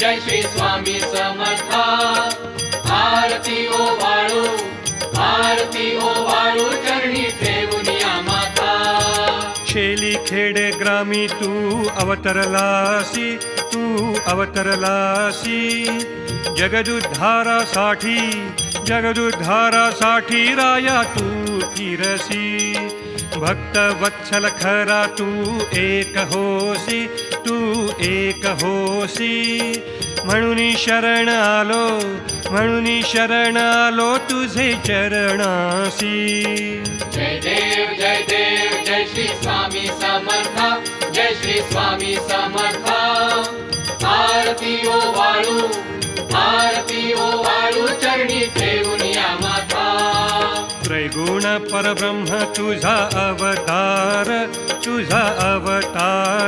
जय श्री स्वामी समर्था आरती ओवाळू चरणी ठेवूनिया माता शेली खेडे ग्रामी तू अवतरलासी जगदुद्धारासाठी राया तू फिरसी भक्त वत्सल खरा तू एक होसी म्हणून शरण आलो तुझे चरणासी जय देव जय श्री स्वामी समर्था जय श्री स्वामी समर्था आरती ओवाळू चरणी ठेवूनिया माता त्रैगुण परब्रह्म तुझा अवतार